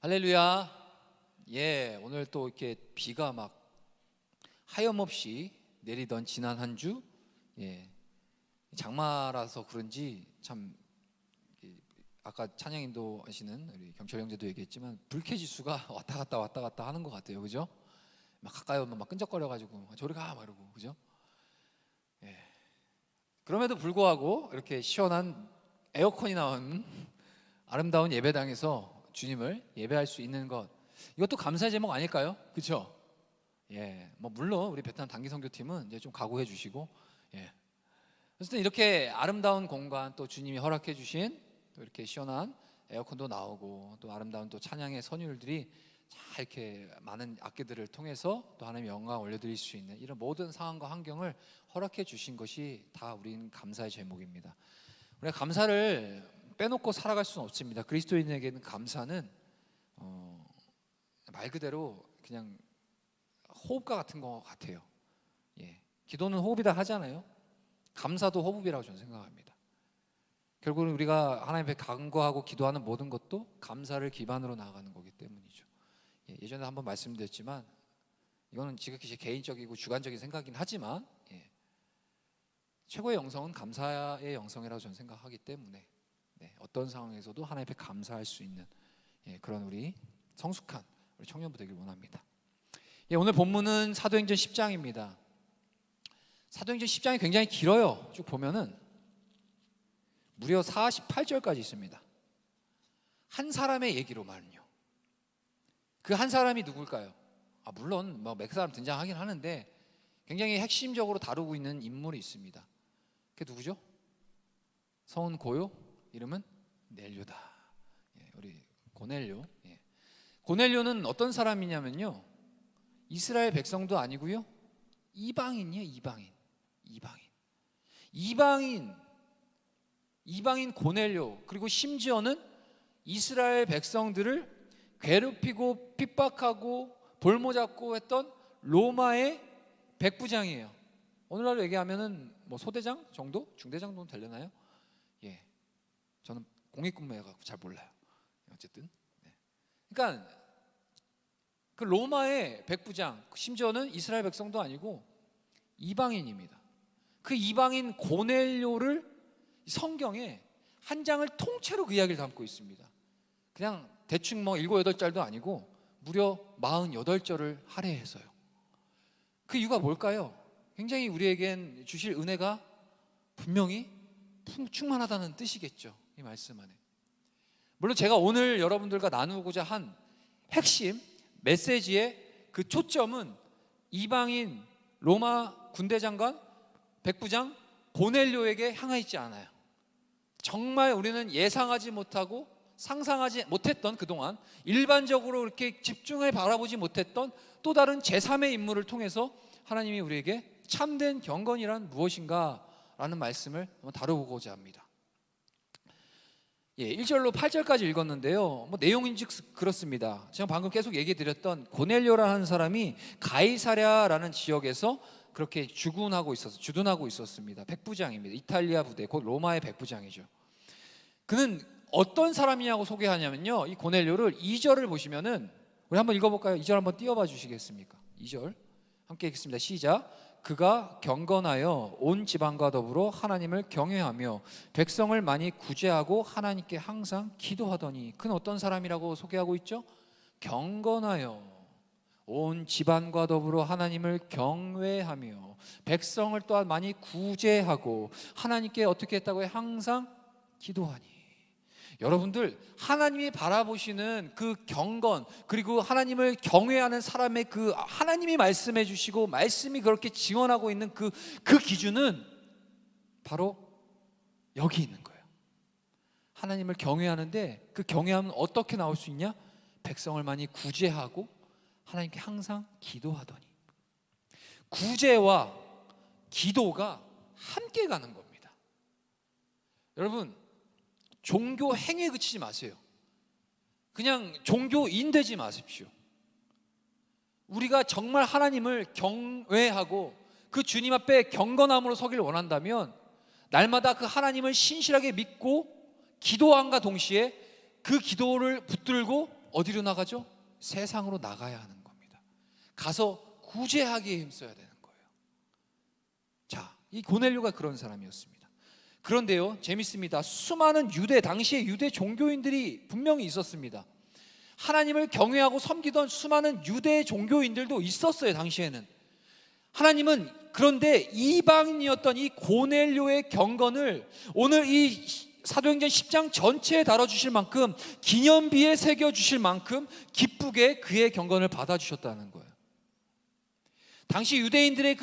할렐루야. 예, 오늘 또 이렇게 비가 막 하염없이 내리던 지난 한 주, 장마라서 그런지 참 아까 찬양인도 하시는 우리 경철 형제도 얘기했지만 불쾌지수가 왔다 갔다 하는 것 같아요, 그죠? 막 가까이 오면 막 끈적거려가지고 저리 가 막 이러고, 그죠? 예. 그럼에도 불구하고 이렇게 시원한 에어컨이 나온 아름다운 예배당에서 주님을 예배할 수 있는 것, 이것도 감사의 제목 아닐까요? 그렇죠? 예, 뭐 물론 우리 베트남 단기 선교팀은 이제 좀 각오해 주시고, 어쨌든 이렇게 아름다운 공간, 또 주님이 허락해 주신 또 이렇게 시원한 에어컨도 나오고, 또 아름다운 또 찬양의 선율들이 잘 이렇게 많은 악기들을 통해서 또 하나님의 영광 올려드릴 수 있는 이런 모든 상황과 환경을 허락해 주신 것이 다 우리는 감사의 제목입니다. 우리가 감사를 빼놓고 살아갈 수는 없습니다. 그리스도인에게는 감사는 말 그대로 그냥 호흡과 같은 것 같아요. 기도는 호흡이다 하잖아요. 감사도 호흡이라고 저는 생각합니다. 결국은 우리가 하나님 앞에 간구하고 기도하는 모든 것도 감사를 기반으로 나아가는 거기 때문이죠. 예전에 한번 말씀드렸지만 이거는 지극히 제 개인적이고 주관적인 생각이긴 하지만 최고의 영성은 감사의 영성이라고 저는 생각하기 때문에 어떤 상황에서도 하나님 앞에 감사할 수 있는 그런 우리 성숙한 우리 청년부 되길 원합니다. 오늘 본문은 사도행전 10장입니다. 사도행전 10장이 굉장히 길어요. 쭉 보면은 무려 48절까지 있습니다. 한 사람의 얘기로만요. 그 한 사람이 누굴까요? 물론 뭐 몇 사람 등장하긴 하는데 굉장히 핵심적으로 다루고 있는 인물이 있습니다. 그게 누구죠? 성은 고요, 이름은 넬료다. 우리 고넬료. 고넬료는 어떤 사람이냐면요, 이스라엘 백성도 아니고요, 이방인이에요. 이방인 고넬료. 그리고 심지어는 이스라엘 백성들을 괴롭히고 핍박하고 볼모잡고 했던 로마의 백부장이에요. 오늘날로 얘기하면은 뭐 소대장 정도? 중대장 정도 되려나요? 저는 공익근무해가지고 잘 몰라요. 어쨌든 그러니까 그 로마의 백부장, 심지어는 이스라엘 백성도 아니고 이방인입니다. 그 이방인 고넬료를 성경에 한 장을 통째로 그 이야기를 담고 있습니다. 그냥 대충 뭐 7, 8절도 아니고 무려 48절을 할애해서요. 그 이유가 뭘까요? 굉장히 우리에겐 주실 은혜가 분명히 충만하다는 뜻이겠죠. 이 말씀 안에. 물론 제가 오늘 여러분들과 나누고자 한 핵심 메시지의 그 초점은 이방인 로마 군대장관 백부장 고넬료에게 향해 있지 않아요. 정말 우리는 예상하지 못하고 상상하지 못했던, 그동안 일반적으로 이렇게 집중해 바라보지 못했던 또 다른 제3의 인물을 통해서 하나님이 우리에게 참된 경건이란 무엇인가 라는 말씀을 한번 다뤄보고자 합니다. 1절로 8절까지 읽었는데요, 뭐 내용인즉 그렇습니다. 제가 방금 계속 얘기 드렸던 고넬료라는 사람이 가이사랴라는 지역에서 그렇게 주둔하고 있었습니다. 백부장입니다. 이탈리아 부대, 곧 로마의 백부장이죠. 그는 어떤 사람이냐고 소개하냐면요, 이 고넬료를 2절을 보시면은, 우리 한번 읽어볼까요? 2절 한번 띄워봐 주시겠습니까? 2절 함께 읽겠습니다. 시작. 그가 경건하여 온 지방과 더불어 하나님을 경외하며 백성을 많이 구제하고 하나님께 항상 기도하더니. 그는 어떤 사람이라고 소개하고 있죠? 경건하여 온 집안과 더불어 하나님을 경외하며 백성을 또한 많이 구제하고 하나님께 어떻게 했다고요? 항상 기도하니. 여러분들, 하나님이 바라보시는 그 경건, 그리고 하나님을 경외하는 사람의 그 하나님이 말씀해 주시고 말씀이 그렇게 증언하고 있는 그 기준은 바로 여기 있는 거예요. 하나님을 경외하는데 그 경외함은 어떻게 나올 수 있냐? 백성을 많이 구제하고 하나님께 항상 기도하더니. 구제와 기도가 함께 가는 겁니다. 여러분, 종교 행위에 그치지 마세요. 그냥 종교인 되지 마십시오. 우리가 정말 하나님을 경외하고 그 주님 앞에 경건함으로 서길 원한다면 날마다 그 하나님을 신실하게 믿고 기도함과 동시에 그 기도를 붙들고 어디로 나가죠? 세상으로 나가야 하는 겁니다. 가서 구제하기에 힘써야 되는 거예요. 자, 이 고넬료가 그런 사람이었습니다. 그런데요, 재밌습니다. 수많은 당시의 유대 종교인들이 분명히 있었습니다. 하나님을 경외하고 섬기던 수많은 유대 종교인들도 있었어요, 당시에는. 하나님은 그런데 이방인이었던 이 고넬료의 경건을 오늘 이 사도행전 10장 전체에 다뤄주실 만큼, 기념비에 새겨주실 만큼 기쁘게 그의 경건을 받아주셨다는 거예요. 당시 유대인들의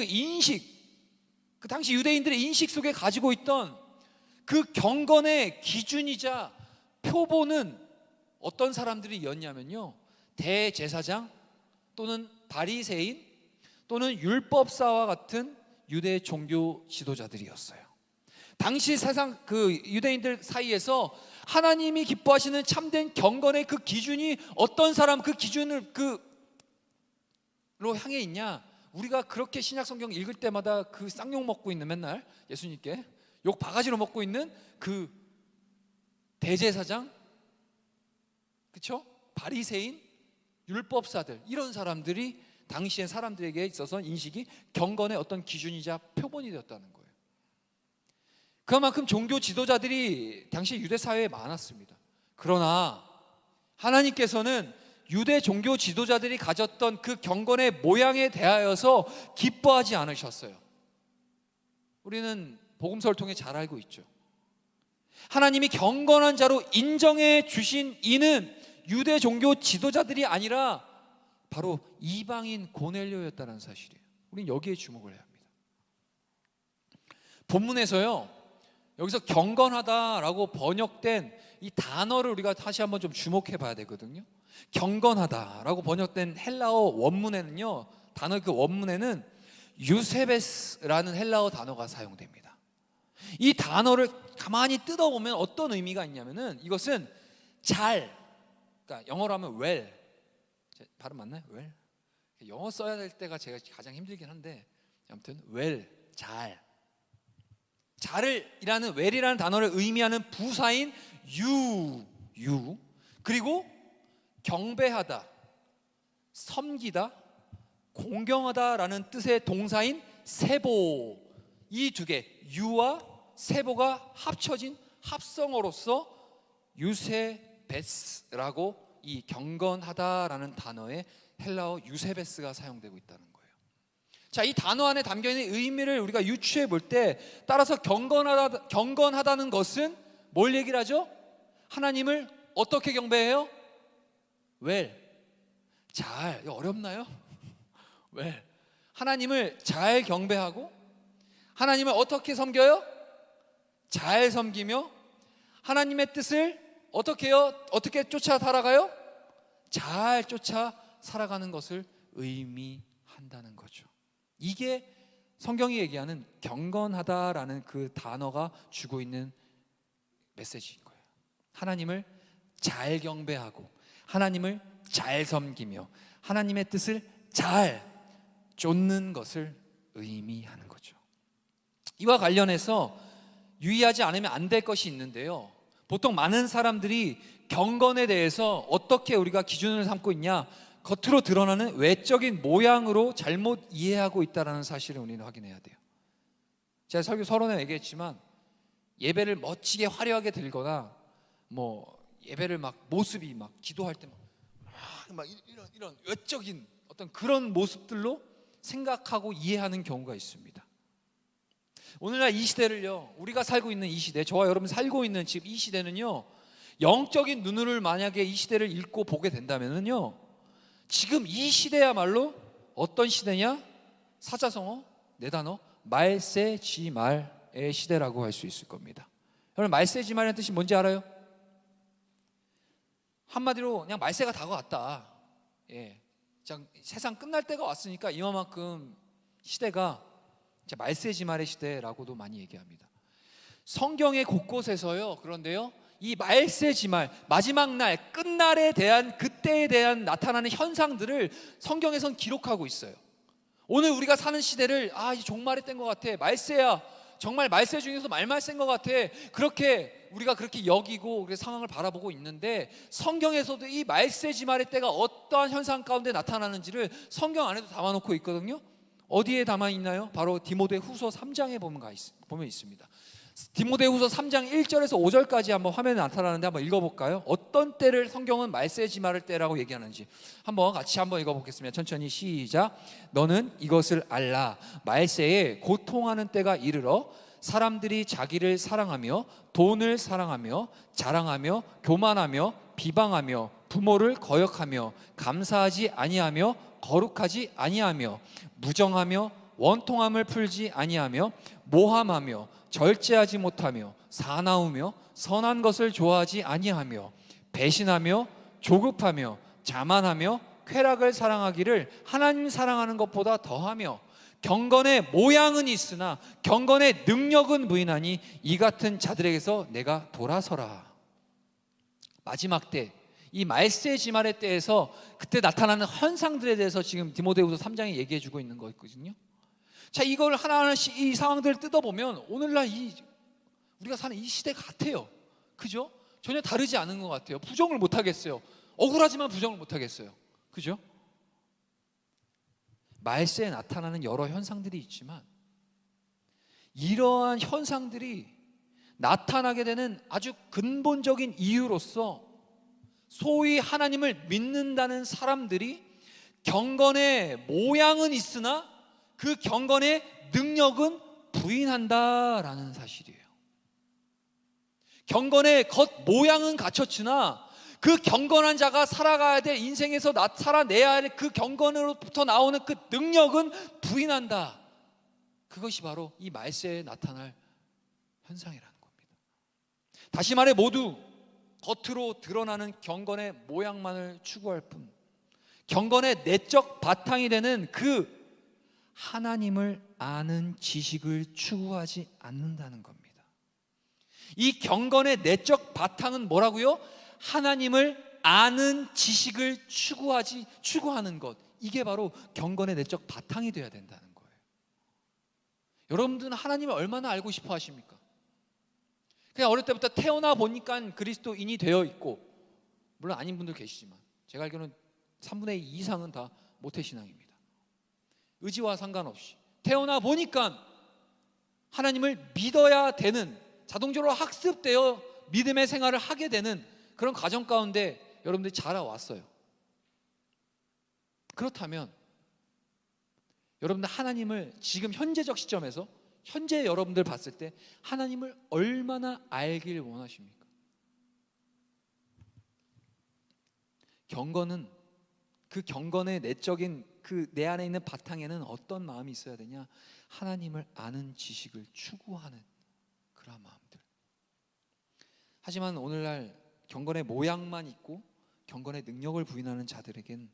당시 유대인들의 인식 속에 가지고 있던 그 경건의 기준이자 표본은 어떤 사람들이었냐면요, 대제사장 또는 바리새인 또는 율법사와 같은 유대 종교 지도자들이었어요. 당시 세상 유대인들 사이에서 하나님이 기뻐하시는 참된 경건의 그 기준이 어떤 사람 그 기준을 로 향해 있냐? 우리가 그렇게 신약 성경 읽을 때마다 그 쌍욕 먹고 있는, 맨날 예수님께 욕 바가지로 먹고 있는 그 대제사장, 그렇죠? 바리새인, 율법사들, 이런 사람들이 당시의 사람들에게 있어서 인식이 경건의 어떤 기준이자 표본이 되었다는 거예요. 그만큼 종교 지도자들이 당시 유대 사회에 많았습니다. 그러나 하나님께서는 유대 종교 지도자들이 가졌던 그 경건의 모양에 대하여서 기뻐하지 않으셨어요. 우리는 복음서를 통해 잘 알고 있죠. 하나님이 경건한 자로 인정해 주신 이는 유대 종교 지도자들이 아니라 바로 이방인 고넬료였다는 사실이에요. 우리는 여기에 주목을 해야 합니다. 본문에서요, 여기서 경건하다라고 번역된 이 단어를 우리가 다시 한번 좀 주목해 봐야 되거든요. 경건하다라고 번역된 헬라어 원문에는요, 단어 그 원문에는 유세베스라는 헬라어 단어가 사용됩니다. 이 단어를 가만히 뜯어보면 어떤 의미가 있냐면은, 이것은 잘, 그러니까 영어로 하면 well, 발음 맞나요? well? 영어 써야 될 때가 제가 가장 힘들긴 한데, 아무튼 well, 잘을이라는 well이라는 단어를 의미하는 부사인 you, 그리고 경배하다, 섬기다, 공경하다라는 뜻의 동사인 세보, 이 두 개, 유와 세보가 합쳐진 합성어로서 유세베스라고, 이 경건하다라는 단어에 헬라어 유세베스가 사용되고 있다는 거예요. 자, 이 단어 안에 담겨있는 의미를 우리가 유추해 볼 때, 따라서 경건하다는 것은 뭘 얘기를 하죠? 하나님을 어떻게 경배해요? well, 잘. 이거 어렵나요? well, 하나님을 잘 경배하고, 하나님을 어떻게 섬겨요? 잘 섬기며, 하나님의 뜻을 어떻게 해요? 어떻게 쫓아 살아가요? 잘 쫓아 살아가는 것을 의미한다는 거죠. 이게 성경이 얘기하는 경건하다라는 그 단어가 주고 있는 메시지인 거예요. 하나님을 잘 경배하고, 하나님을 잘 섬기며, 하나님의 뜻을 잘 쫓는 것을 의미하는 거죠. 이와 관련해서 유의하지 않으면 안 될 것이 있는데요, 보통 많은 사람들이 경건에 대해서 어떻게 우리가 기준을 삼고 있냐, 겉으로 드러나는 외적인 모양으로 잘못 이해하고 있다는 사실을 우리는 확인해야 돼요. 제가 설교 서론에 얘기했지만, 예배를 멋지게 화려하게 들거나, 예배를 모습이 기도할 때 이런 외적인 어떤 그런 모습들로 생각하고 이해하는 경우가 있습니다. 오늘날 이 시대를요, 우리가 살고 있는 이 시대, 저와 여러분 살고 있는 지금 이 시대는요, 영적인 눈으로 만약에 이 시대를 읽고 보게 된다면요, 지금 이 시대야말로 어떤 시대냐? 사자성어, 네 단어, 말세지말의 시대라고 할 수 있을 겁니다. 여러분, 말세지말이라는 뜻이 뭔지 알아요? 한마디로 그냥 말세가 다가왔다. 세상 끝날 때가 왔으니까 이만큼 시대가 말세지말의 시대라고도 많이 얘기합니다. 성경의 곳곳에서요, 그런데요, 이 말세지말, 마지막 날, 끝날에 대한, 그때에 대한 나타나는 현상들을 성경에선 기록하고 있어요. 오늘 우리가 사는 시대를 이제 종말의 때인 것 같아, 말세야, 정말 말세 중에서 말말 센 것 같아. 그렇게 우리가 그렇게 여기고 그 상황을 바라보고 있는데, 성경에서도 이 말세지말의 때가 어떠한 현상 가운데 나타나는지를 성경 안에도 담아놓고 있거든요. 어디에 담아 있나요? 바로 디모데후서 3장에 보면 있습니다. 디모데후서 3장 1절에서 5절까지 한번 화면에 나타나는데 한번 읽어볼까요? 어떤 때를 성경은 말세지말의 때라고 얘기하는지 한번 같이 한번 읽어보겠습니다. 천천히 시작. 너는 이것을 알라. 말세에 고통하는 때가 이르러 사람들이 자기를 사랑하며 돈을 사랑하며 자랑하며 교만하며 비방하며 부모를 거역하며 감사하지 아니하며 거룩하지 아니하며 무정하며 원통함을 풀지 아니하며 모함하며 절제하지 못하며 사나우며 선한 것을 좋아하지 아니하며 배신하며 조급하며 자만하며 쾌락을 사랑하기를 하나님 사랑하는 것보다 더하며 경건의 모양은 있으나 경건의 능력은 부인하니 이 같은 자들에게서 내가 돌아서라. 마지막 때, 이 말세지말의 때에서 그때 나타나는 현상들에 대해서 지금 디모데후서 3장이 얘기해 주고 있는 거거든요. 자, 이걸 하나하나씩 이 상황들을 뜯어보면 오늘날 우리가 사는 이 시대 같아요. 그죠? 전혀 다르지 않은 것 같아요. 부정을 못 하겠어요. 억울하지만 부정을 못 하겠어요. 그죠? 말세에 나타나는 여러 현상들이 있지만 이러한 현상들이 나타나게 되는 아주 근본적인 이유로서 소위 하나님을 믿는다는 사람들이 경건의 모양은 있으나 그 경건의 능력은 부인한다라는 사실이에요. 경건의 겉 모양은 갖췄으나 그 경건한 자가 살아가야 될 인생에서 살아내야 할 그 경건으로부터 나오는 그 능력은 부인한다. 그것이 바로 이 말세에 나타날 현상이라는 겁니다. 다시 말해 모두 겉으로 드러나는 경건의 모양만을 추구할 뿐, 경건의 내적 바탕이 되는 그 하나님을 아는 지식을 추구하지 않는다는 겁니다. 이 경건의 내적 바탕은 뭐라고요? 하나님을 아는 지식을 추구하는 것. 이게 바로 경건의 내적 바탕이 되어야 된다는 거예요. 여러분들은 하나님을 얼마나 알고 싶어 하십니까? 그냥 어릴 때부터 태어나 보니까 그리스도인이 되어 있고, 물론 아닌 분들 계시지만 제가 알기로는 3분의 2 이상은 다 모태신앙입니다. 의지와 상관없이 태어나 보니까 하나님을 믿어야 되는, 자동적으로 학습되어 믿음의 생활을 하게 되는 그런 과정 가운데 여러분들이 자라왔어요. 그렇다면 여러분들 하나님을 지금 현재적 시점에서 현재 여러분들 봤을 때 하나님을 얼마나 알길 원하십니까? 경건은, 그 경건의 내적인 그 내 안에 있는 바탕에는 어떤 마음이 있어야 되냐? 하나님을 아는 지식을 추구하는 그런 마음들. 하지만 오늘날 경건의 모양만 있고 경건의 능력을 부인하는 자들에겐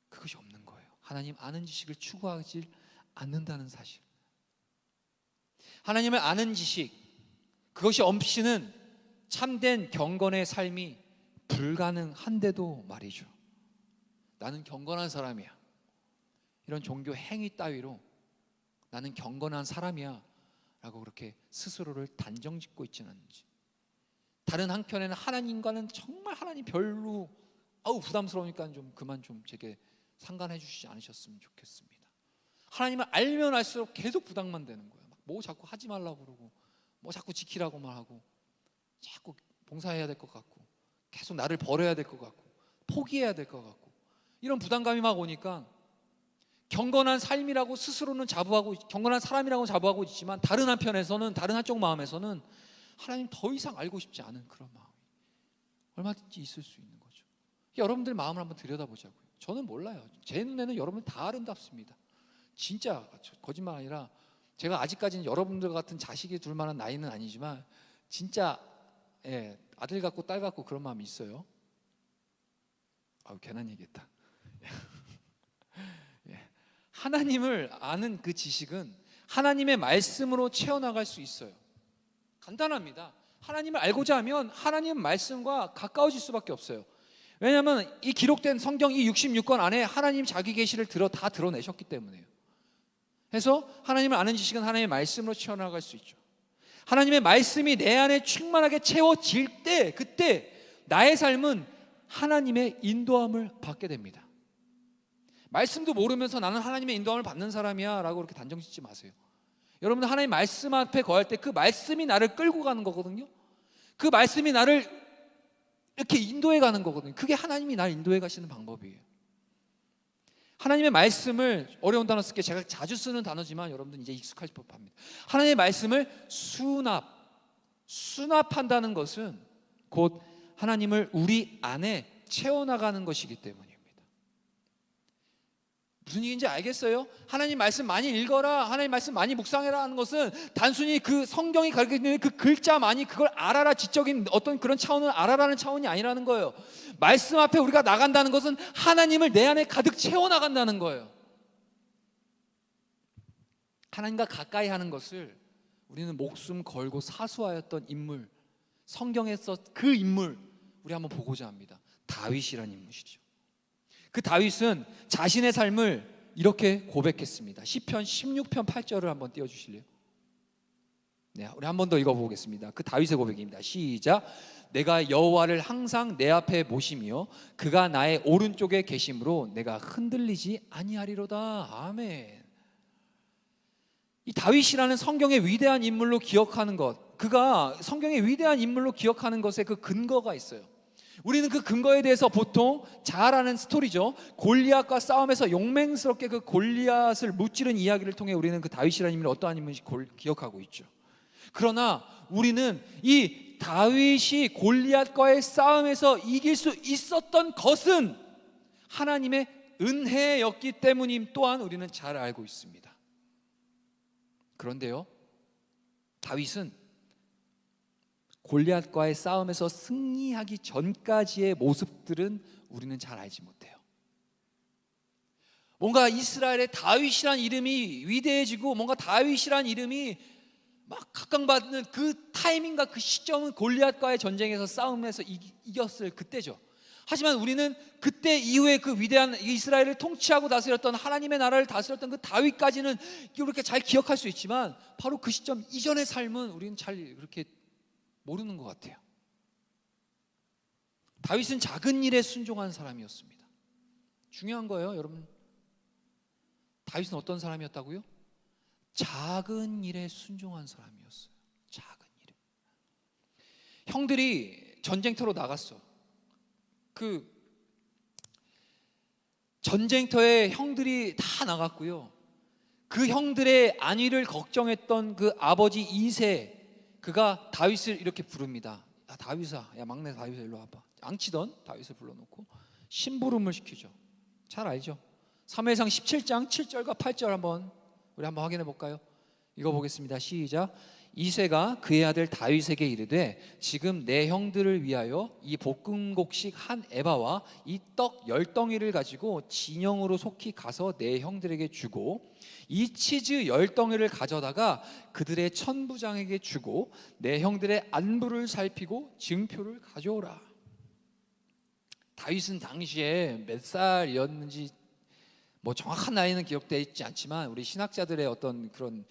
그것이 없는 거예요. 하나님 아는 지식을 추구하지 않는다는 사실. 하나님을 아는 지식, 그것이 없이는 참된 경건의 삶이 불가능한데도 말이죠. 나는 경건한 사람이야, 이런 종교 행위 따위로 나는 경건한 사람이야 라고 그렇게 스스로를 단정짓고 있지는 않는지, 다른 한편에는 하나님과는 정말 하나님 별로 부담스러우니까 좀 그만 좀 제게 상관해 주시지 않으셨으면 좋겠습니다. 하나님을 알면 알수록 계속 부담만 되는 거예요. 뭐 자꾸 하지 말라고 그러고, 뭐 자꾸 지키라고만 하고, 자꾸 봉사해야 될 것 같고, 계속 나를 버려야 될 것 같고, 포기해야 될 것 같고, 이런 부담감이 막 오니까 경건한 삶이라고 스스로는 자부하고, 경건한 사람이라고 자부하고 있지만 다른 한편에서는, 다른 한쪽 마음에서는 하나님 더 이상 알고 싶지 않은 그런 마음이 얼마든지 있을 수 있는 거죠. 여러분들 마음을 한번 들여다보자고요. 저는 몰라요. 제 눈에는 여러분 다 아름답습니다. 진짜 거짓말 아니라, 제가 아직까지는 여러분들 같은 자식이 둘 만한 나이는 아니지만 진짜 아들 같고 딸 같고 그런 마음이 있어요. 괜한 얘기했다. 하나님을 아는 그 지식은 하나님의 말씀으로 채워나갈 수 있어요. 간단합니다. 하나님을 알고자 하면 하나님 말씀과 가까워질 수밖에 없어요. 왜냐하면 이 기록된 성경 이 66권 안에 하나님 자기 계시를 다 드러내셨기 때문에요. 해서 하나님을 아는 지식은 하나님의 말씀으로 채워나갈 수 있죠. 하나님의 말씀이 내 안에 충만하게 채워질 때, 그때 나의 삶은 하나님의 인도함을 받게 됩니다. 말씀도 모르면서 나는 하나님의 인도함을 받는 사람이야 라고 그렇게 단정 짓지 마세요. 여러분들 하나님 말씀 앞에 거할 때 그 말씀이 나를 끌고 가는 거거든요. 그 말씀이 나를 이렇게 인도해 가는 거거든요. 그게 하나님이 나를 인도해 가시는 방법이에요. 하나님의 말씀을, 어려운 단어 쓸게, 제가 자주 쓰는 단어지만 여러분들 이제 익숙하실 법합니다. 하나님의 말씀을 수납한다는 것은 곧 하나님을 우리 안에 채워나가는 것이기 때문입니다. 무슨 얘기인지 알겠어요? 하나님 말씀 많이 읽어라, 하나님 말씀 많이 묵상해라 하는 것은 단순히 그 성경이 가르치는 그 글자만이 그걸 알아라, 지적인 어떤 그런 차원을 알아라는 차원이 아니라는 거예요. 말씀 앞에 우리가 나간다는 것은 하나님을 내 안에 가득 채워나간다는 거예요. 하나님과 가까이 하는 것을 우리는 목숨 걸고 사수하였던 인물, 성경에서 그 인물 우리 한번 보고자 합니다. 다윗이라는 인물이죠. 그 다윗은 자신의 삶을 이렇게 고백했습니다. 시편 16편 8절을 한번 띄워주실래요? 네, 우리 한 번 더 읽어보겠습니다. 그 다윗의 고백입니다. 시작. 내가 여호와를 항상 내 앞에 모시며 그가 나의 오른쪽에 계심으로 내가 흔들리지 아니하리로다. 아멘. 이 다윗이라는 성경의 위대한 인물로 기억하는 것, 그가 성경의 위대한 인물로 기억하는 것에 그 근거가 있어요. 우리는 그 근거에 대해서 보통 잘 아는 스토리죠. 골리앗과 싸움에서 용맹스럽게 그 골리앗을 무찌른 이야기를 통해 우리는 그 다윗이라는 인물이 어떠한 인물인지 기억하고 있죠. 그러나 우리는 이 다윗이 골리앗과의 싸움에서 이길 수 있었던 것은 하나님의 은혜였기 때문임 또한 우리는 잘 알고 있습니다. 그런데요, 다윗은 골리앗과의 싸움에서 승리하기 전까지의 모습들은 우리는 잘 알지 못해요. 뭔가 이스라엘의 다윗이란 이름이 위대해지고 뭔가 다윗이란 이름이 막 각광받는 그 타이밍과 그 시점은 골리앗과의 전쟁에서 싸움에서 이겼을 그때죠. 하지만 우리는 그때 이후에 그 위대한 이스라엘을 통치하고 다스렸던, 하나님의 나라를 다스렸던 그 다윗까지는 이렇게 잘 기억할 수 있지만 바로 그 시점 이전의 삶은 우리는 잘 그렇게 모르는 것 같아요. 다윗은 작은 일에 순종한 사람이었습니다. 중요한 거예요, 여러분. 다윗은 어떤 사람이었다고요? 작은 일에 순종한 사람이었어요. 작은 일에. 형들이 전쟁터로 나갔어. 그 전쟁터에 형들이 다 나갔고요. 그 형들의 안위를 걱정했던 그 아버지 이세, 그가 다윗을 이렇게 부릅니다. 야, 다윗아, 야 막내 다윗아 일로 와봐. 앙치던 다윗을 불러놓고 심부름을 시키죠. 잘 알죠? 사무엘상 17장 7절과 8절 우리 한번 확인해 볼까요? 읽어보겠습니다. 시작. 이새가 그의 아들 다윗에게 이르되 지금 내 형들을 위하여 이 볶음곡식 한 에바와 이 떡 10덩이를 가지고 진영으로 속히 가서 내 형들에게 주고 이 치즈 10덩이를 가져다가 그들의 천부장에게 주고 내 형들의 안부를 살피고 증표를 가져오라. 다윗은 당시에 몇 살이었는지 뭐 정확한 나이는 기록되어 있지 않지만 우리 신학자들의 어떤 그런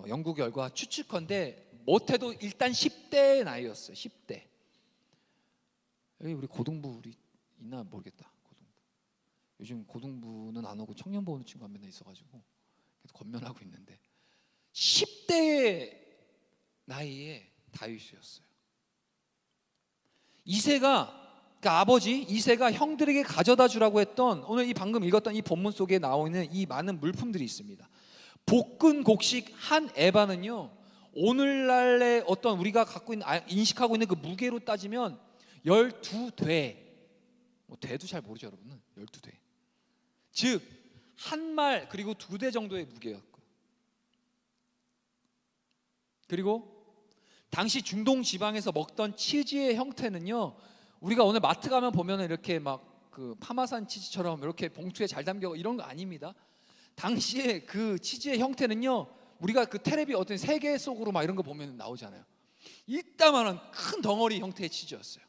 연구 결과 추측컨대 못해도 일단 10대 나이였어요. 10대. 여기 우리 고등부 우리 있나 모르겠다. 고등부. 요즘 고등부는 안 오고 청년부 오는 친구가 맨날 있어가지고 권면하고 있는데 10대 나이에 다윗이었어요. 이새가, 그러니까 아버지 이새가 형들에게 가져다 주라고 했던, 오늘 이 방금 읽었던 이 본문 속에 나오는 이 많은 물품들이 있습니다. 볶은 곡식 한 에바는요, 오늘날의 어떤 우리가 갖고 있는 인식하고 있는 그 무게로 따지면 12대, 뭐 대도 잘 모르죠 여러분은. 12대, 즉 한 말 그리고 2대 정도의 무게였고, 그리고 당시 중동 지방에서 먹던 치즈의 형태는요, 우리가 오늘 마트 가면 보면 이렇게 막 그 파마산 치즈처럼 이렇게 봉투에 잘 담겨 이런 거 아닙니다. 당시에 그 치즈의 형태는요, 우리가 그 텔레비 어떤 세계 속으로 막 이런 거 보면 나오잖아요. 이따만한 큰 덩어리 형태의 치즈였어요.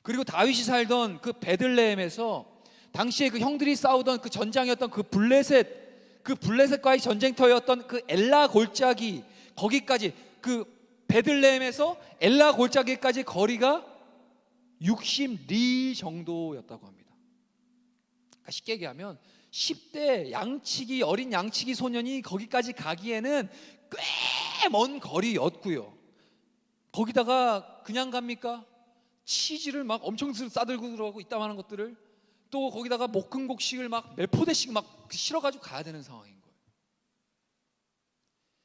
그리고 다윗이 살던 그 베들레헴에서 당시에 그 형들이 싸우던 그 전장이었던 그 블레셋 그 블레셋과의 전쟁터였던 그 엘라 골짜기, 거기까지, 그 베들레헴에서 엘라 골짜기까지 거리가 60리 정도였다고 합니다. 그러니까 쉽게 얘기하면 10대 양치기, 어린 양치기 소년이 거기까지 가기에는 꽤 먼 거리였고요. 거기다가 그냥 갑니까? 치즈를 막 엄청 싸들고 들어가고 이따만한 것들을, 또 거기다가 볶음곡식을 막 몇 포대씩 막 실어가지고 가야 되는 상황인 거예요.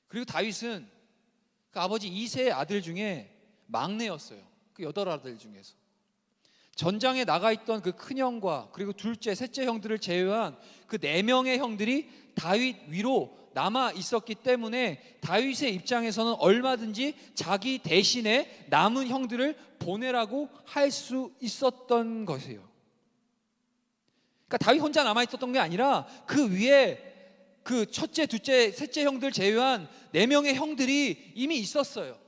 그리고 다윗은 그 아버지 이세의 아들 중에 막내였어요. 그 8아들 중에서 전장에 나가 있던 그 큰형과 그리고 둘째, 셋째 형들을 제외한 그 4명의 형들이 다윗 위로 남아 있었기 때문에 다윗의 입장에서는 얼마든지 자기 대신에 남은 형들을 보내라고 할 수 있었던 것이에요. 그러니까 다윗 혼자 남아 있었던 게 아니라 그 위에 그 첫째, 둘째, 셋째 형들 제외한 4명의 형들이 이미 있었어요.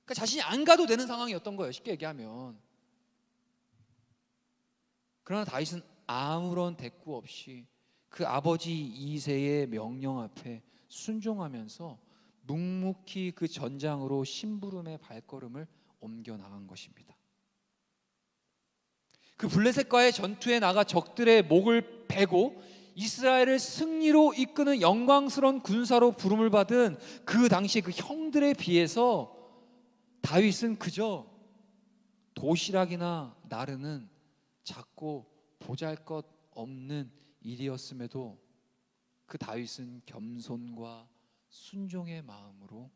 그러니까 자신이 안 가도 되는 상황이었던 거예요, 쉽게 얘기하면. 그러나 다윗은 아무런 대꾸 없이 그 아버지 이새의 명령 앞에 순종하면서 묵묵히 그 전장으로 심부름의 발걸음을 옮겨 나간 것입니다. 그 블레셋과의 전투에 나가 적들의 목을 베고 이스라엘을 승리로 이끄는 영광스러운 군사로 부름을 받은 그 당시 그 형들에 비해서 다윗은 그저 도시락이나 나르는 작고 보잘것없는 일이었음에도 그 다윗은 겸손과 순종의 마음으로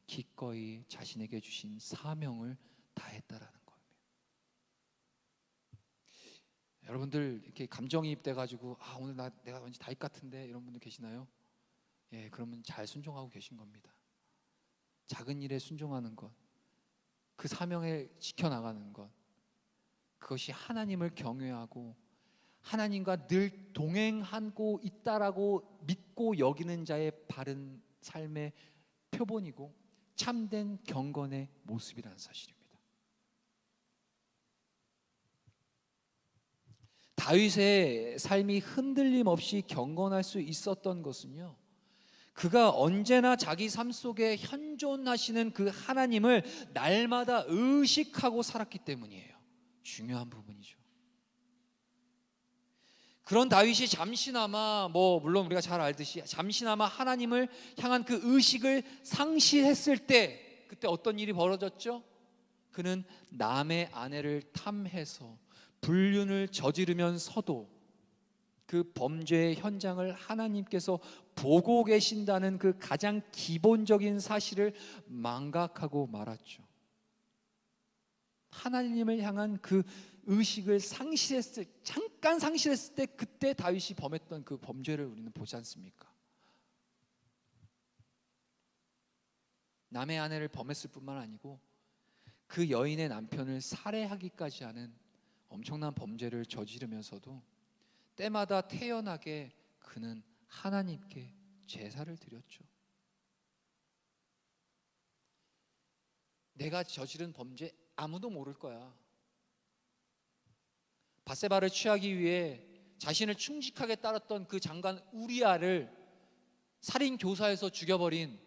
기꺼이 자신에게 주신 사명을 다했다라는 거예요. 여러분들 이렇게 감정이입돼 가지고 오늘 내가 왠지 다윗 같은데 이런 분들 계시나요? 예, 그러면 잘 순종하고 계신 겁니다. 작은 일에 순종하는 것, 그 사명을 지켜나가는 것, 그것이 하나님을 경외하고 하나님과 늘 동행하고 있다라고 믿고 여기는 자의 바른 삶의 표본이고 참된 경건의 모습이라는 사실입니다. 다윗의 삶이 흔들림 없이 경건할 수 있었던 것은요, 그가 언제나 자기 삶 속에 현존하시는 그 하나님을 날마다 의식하고 살았기 때문이에요. 중요한 부분이죠. 그런 다윗이 잠시나마 물론 우리가 잘 알듯이 잠시나마 하나님을 향한 그 의식을 상실했을 때 그때 어떤 일이 벌어졌죠? 그는 남의 아내를 탐해서 불륜을 저지르면서도 그 범죄의 현장을 하나님께서 보고 계신다는 그 가장 기본적인 사실을 망각하고 말았죠. 하나님을 향한 그 의식을 잠깐 상실했을 때 그때 다윗이 범했던 그 범죄를 우리는 보지 않습니까? 남의 아내를 범했을 뿐만 아니고 그 여인의 남편을 살해하기까지 하는 엄청난 범죄를 저지르면서도 때마다 태연하게 그는 하나님께 제사를 드렸죠. 내가 저지른 범죄 아무도 모를 거야. 밧세바를 취하기 위해 자신을 충직하게 따랐던 그 장관 우리아를 살인 교사에서 죽여버린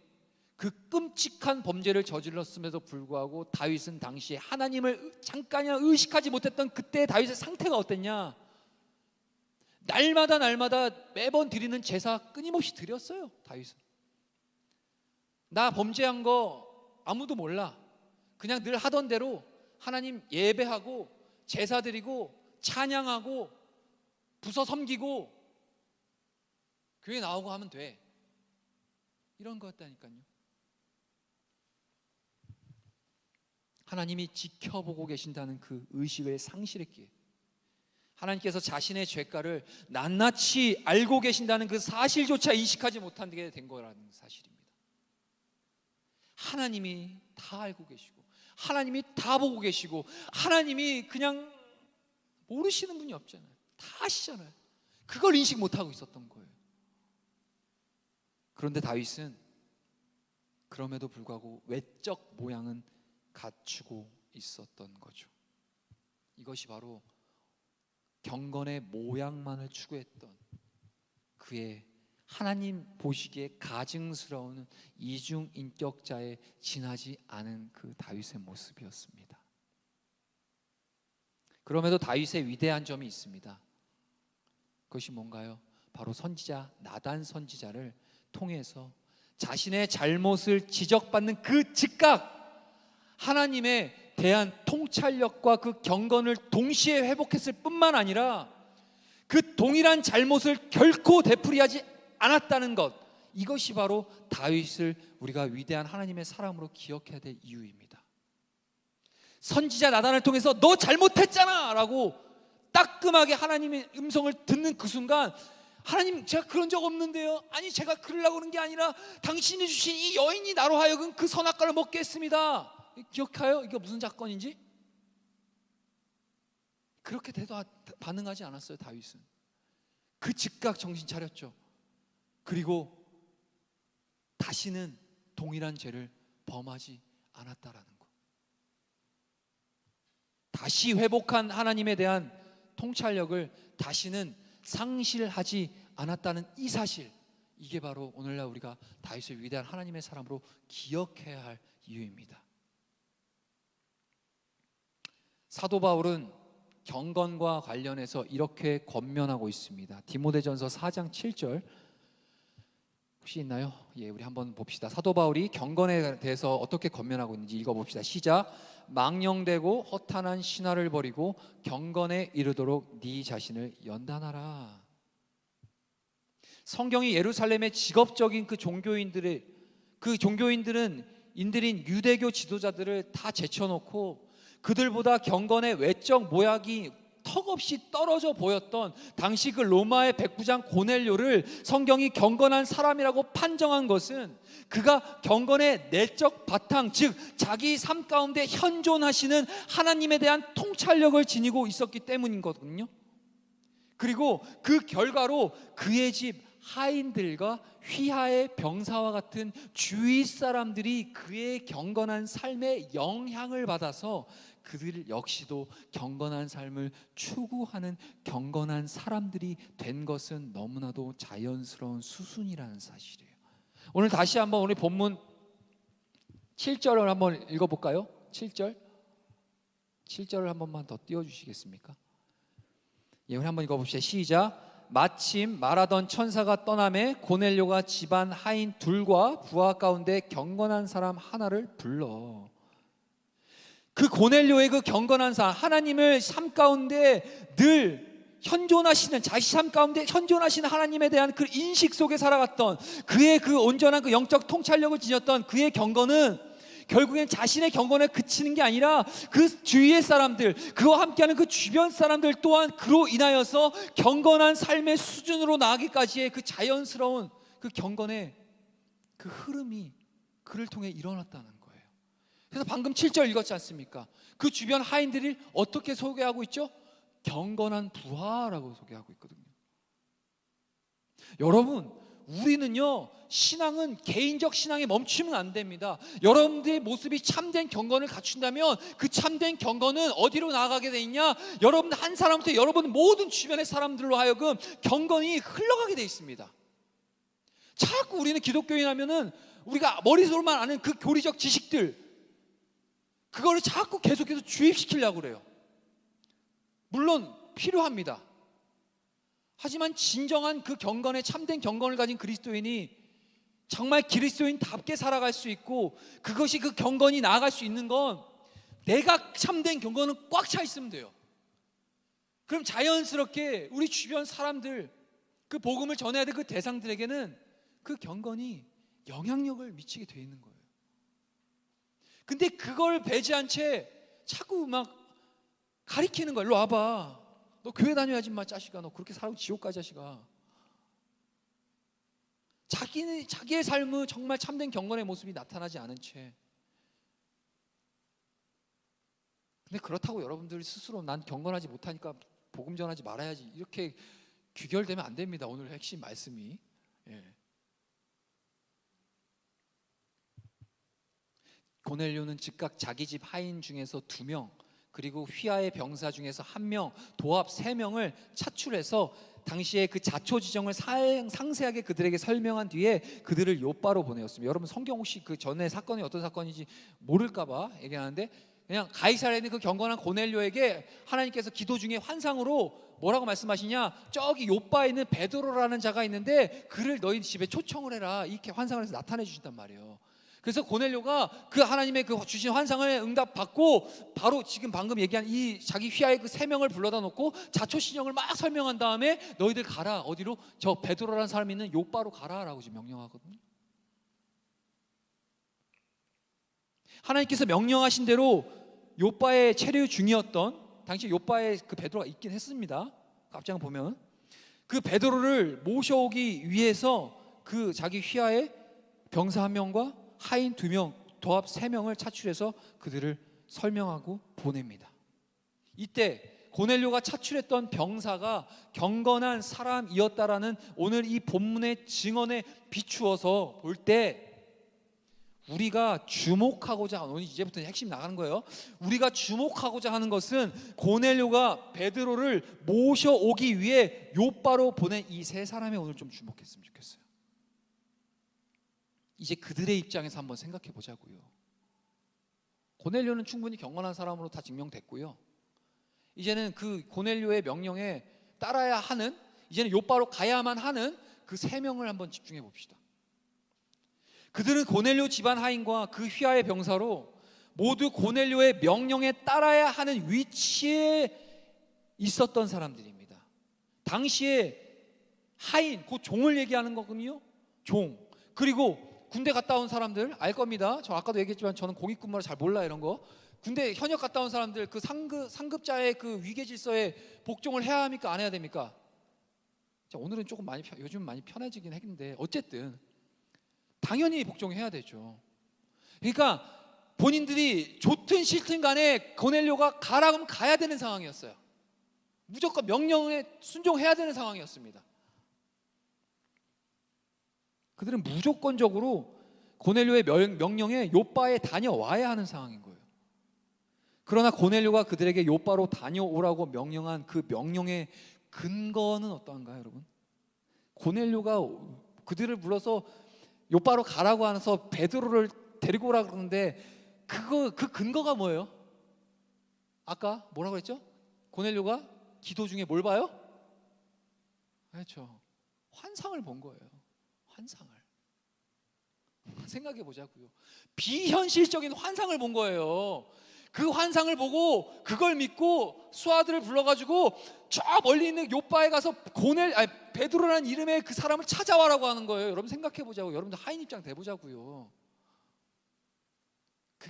그 끔찍한 범죄를 저질렀음에도 불구하고 다윗은 당시에 하나님을 잠깐이나 의식하지 못했던 그때의 다윗의 상태가 어땠냐? 날마다 매번 드리는 제사 끊임없이 드렸어요. 다윗은 나 범죄한 거 아무도 몰라, 그냥 늘 하던 대로 하나님 예배하고 제사 드리고 찬양하고 부서 섬기고 교회 나오고 하면 돼, 이런 거였다니까요. 하나님이 지켜보고 계신다는 그 의식을 상실했기에 하나님께서 자신의 죄가를 낱낱이 알고 계신다는 그 사실조차 인식하지 못하게 된 거라는 사실입니다. 하나님이 다 알고 계시고 하나님이 다 보고 계시고 하나님이 그냥 모르시는 분이 없잖아요. 다 아시잖아요. 그걸 인식 못하고 있었던 거예요. 그런데 다윗은 그럼에도 불구하고 외적 모양은 갖추고 있었던 거죠. 이것이 바로 경건의 모양만을 추구했던 그의 하나님 보시기에 가증스러운 이중인격자에 지나지 않은 그 다윗의 모습이었습니다. 그럼에도 다윗의 위대한 점이 있습니다. 그것이 뭔가요? 바로 선지자 나단 선지자를 통해서 자신의 잘못을 지적받는 그 즉각 하나님에 대한 통찰력과 그 경건을 동시에 회복했을 뿐만 아니라 그 동일한 잘못을 결코 되풀이하지 않았다는 것, 이것이 바로 다윗을 우리가 위대한 하나님의 사람으로 기억해야 될 이유입니다. 선지자 나단을 통해서 너 잘못했잖아 라고 따끔하게 하나님의 음성을 듣는 그 순간, 하나님 제가 그런 적 없는데요, 아니 제가 그러려고 하는 게 아니라 당신이 주신 이 여인이 나로 하여금 그 선악과를 먹게 했습니다. 기억해요? 이게 무슨 사건인지? 그렇게 돼도 반응하지 않았어요. 다윗은 그 즉각 정신 차렸죠. 그리고 다시는 동일한 죄를 범하지 않았다라는 것, 다시 회복한 하나님에 대한 통찰력을 다시는 상실하지 않았다는 이 사실, 이게 바로 오늘날 우리가 다윗을 위대한 하나님의 사람으로 기억해야 할 이유입니다. 사도 바울은 경건과 관련해서 이렇게 권면하고 있습니다. 디모데전서 4장 7절 혹시 있나요? 예, 우리 한번 봅시다. 사도 바울이 경건에 대해서 어떻게 권면하고 있는지 읽어봅시다. 시작. 망령되고 허탄한 신화를 버리고 경건에 이르도록 네 자신을 연단하라. 성경이 예루살렘의 직업적인 그 종교인들은 인들인 유대교 지도자들을 다 제쳐놓고 그들보다 경건의 외적 모양이 턱없이 떨어져 보였던 당시 그 로마의 백부장 고넬료를 성경이 경건한 사람이라고 판정한 것은 그가 경건의 내적 바탕, 즉 자기 삶 가운데 현존하시는 하나님에 대한 통찰력을 지니고 있었기 때문인 거거든요. 그리고 그 결과로 그의 집 하인들과 휘하의 병사와 같은 주위 사람들이 그의 경건한 삶에 영향을 받아서 그들 역시도 경건한 삶을 추구하는 경건한 사람들이 된 것은 너무나도 자연스러운 수순이라는 사실이에요. 오늘 다시 한번 우리 본문 7절을 한번 읽어볼까요? 7절을 한 번만 더 띄워주시겠습니까? 예, 우리 한번 읽어봅시다. 시작. 마침 말하던 천사가 떠나매 고넬료가 집안 하인 둘과 부하 가운데 경건한 사람 하나를 불러. 그 고넬료의 그 경건한 사람, 하나님을 삶 가운데 늘 현존하시는, 자기 삶 가운데 현존하시는 하나님에 대한 그 인식 속에 살아갔던 그의 그 온전한 그 영적 통찰력을 지녔던 그의 경건은 결국엔 자신의 경건에 그치는 게 아니라 그 주위의 사람들, 그와 함께하는 그 주변 사람들 또한 그로 인하여서 경건한 삶의 수준으로 나아가기까지의 그 자연스러운 그 경건의 그 흐름이 그를 통해 일어났다는 거예요. 그래서 방금 7절 읽었지 않습니까? 그 주변 하인들이 어떻게 소개하고 있죠? 경건한 부하라고 소개하고 있거든요. 여러분, 우리는요, 신앙은 개인적 신앙에 멈추면 안 됩니다. 여러분들의 모습이 참된 경건을 갖춘다면 그 참된 경건은 어디로 나아가게 돼 있냐? 여러분 한 사람부터 여러분 모든 주변의 사람들로 하여금 경건이 흘러가게 돼 있습니다. 자꾸 우리는 기독교인 하면은 우리가 머릿속으로만 아는 그 교리적 지식들, 그거를 자꾸 계속해서 주입시키려고 그래요. 물론 필요합니다. 하지만 진정한 그 경건의 참된 경건을 가진 그리스도인이 정말 그리스도인답게 살아갈 수 있고, 그것이 그 경건이 나아갈 수 있는 건 내가 참된 경건은 꽉 차 있으면 돼요. 그럼 자연스럽게 우리 주변 사람들, 그 복음을 전해야 될 그 대상들에게는 그 경건이 영향력을 미치게 돼 있는 거예요. 근데 그걸 배제한 채 자꾸 막 가리키는 거야. 일로 와봐, 너 교회 다녀야지 마 자식아, 너 그렇게 살고 지옥 가 자식아. 자기의 삶의 정말 참된 경건의 모습이 나타나지 않은 채. 근데 그렇다고 여러분들 스스로 난 경건하지 못하니까 복음 전하지 말아야지, 이렇게 귀결되면 안 됩니다. 오늘 핵심 말씀이. 예. 고넬료는 즉각 자기 집 하인 중에서 2명, 그리고 휘하의 병사 중에서 1명, 도합 3명을 차출해서 당시에 그 자초지정을 상세하게 그들에게 설명한 뒤에 그들을 요바로 보내었습니다. 여러분 성경 혹시 그 전에 사건이 어떤 사건인지 모를까봐 얘기하는데, 그냥 가이사랴에 있는 그 경건한 고넬료에게 하나님께서 기도 중에 환상으로 뭐라고 말씀하시냐, 저기 요바에 있는 베드로라는 자가 있는데 그를 너희 집에 초청을 해라, 이렇게 환상을 해서 나타내 주신단 말이에요. 그래서 고넬료가 그 하나님의 그 주신 환상을 응답받고 바로 지금 방금 얘기한 이 자기 휘하의 그 세 명을 불러다 놓고 자초신형을 막 설명한 다음에 너희들 가라, 어디로? 저 베드로라는 사람이 있는 요바로 가라라고 지금 명령하거든요. 하나님께서 명령하신 대로 요바의 체류 중이었던, 당시 요바에 그 베드로가 있긴 했습니다. 앞장 보면 그 베드로를 모셔오기 위해서 그 자기 휘하에 병사 한 명과 하인 2명, 도합 3명을 차출해서 그들을 설명하고 보냅니다. 이때 고넬료가 차출했던 병사가 경건한 사람이었다라는 오늘 이 본문의 증언에 비추어서 볼 때 우리가 주목하고자 하는, 오늘 이제부터 핵심 나가는 거예요. 우리가 주목하고자 하는 것은 고넬료가 베드로를 모셔오기 위해 요바로 보낸 이 세 사람에 오늘 좀 주목했으면 좋겠어요. 이제 그들의 입장에서 한번 생각해 보자고요. 고넬료는 충분히 경건한 사람으로 다 증명됐고요. 이제는 그 고넬료의 명령에 따라야 하는, 이제는 요바로 가야만 하는 그 세 명을 한번 집중해 봅시다. 그들은 고넬료 집안 하인과 그 휘하의 병사로 모두 고넬료의 명령에 따라야 하는 위치에 있었던 사람들입니다. 당시에 하인, 곧 종을 얘기하는 거거든요. 종. 그리고 군대 갔다 온 사람들 알 겁니다. 저 아까도 얘기했지만 저는 공익근무라 잘 몰라 이런 거. 군대 현역 갔다 온 사람들 그 상급자의 그 위계 질서에 복종을 해야 합니까? 안 해야 됩니까? 자, 오늘은 조금 요즘 많이 편해지긴 했는데 어쨌든 당연히 복종해야 되죠. 그러니까 본인들이 좋든 싫든 간에 고넬료가 가라 그러면 가야 되는 상황이었어요. 무조건 명령에 순종해야 되는 상황이었습니다. 그들은 무조건적으로 고넬료의 명령에 요바에 다녀와야 하는 상황인 거예요. 그러나 고넬료가 그들에게 요바로 다녀오라고 명령한 그 명령의 근거는 어떠한가요, 여러분? 고넬료가 그들을 불러서 요바로 가라고 하면서 베드로를 데리고 오라 그러는데 그 근거가 뭐예요? 아까 뭐라고 했죠? 고넬료가 기도 중에 뭘 봐요? 그렇죠. 환상을 본 거예요. 환상을. 생각해 보자고요. 비현실적인 환상을 본 거예요. 그 환상을 보고 그걸 믿고 수하들을 불러가지고 저 멀리 있는 요바에 가서 베드로라는 이름의 그 사람을 찾아와라고 하는 거예요. 여러분 생각해 보자고. 여러분들 하인 입장 돼 보자고요.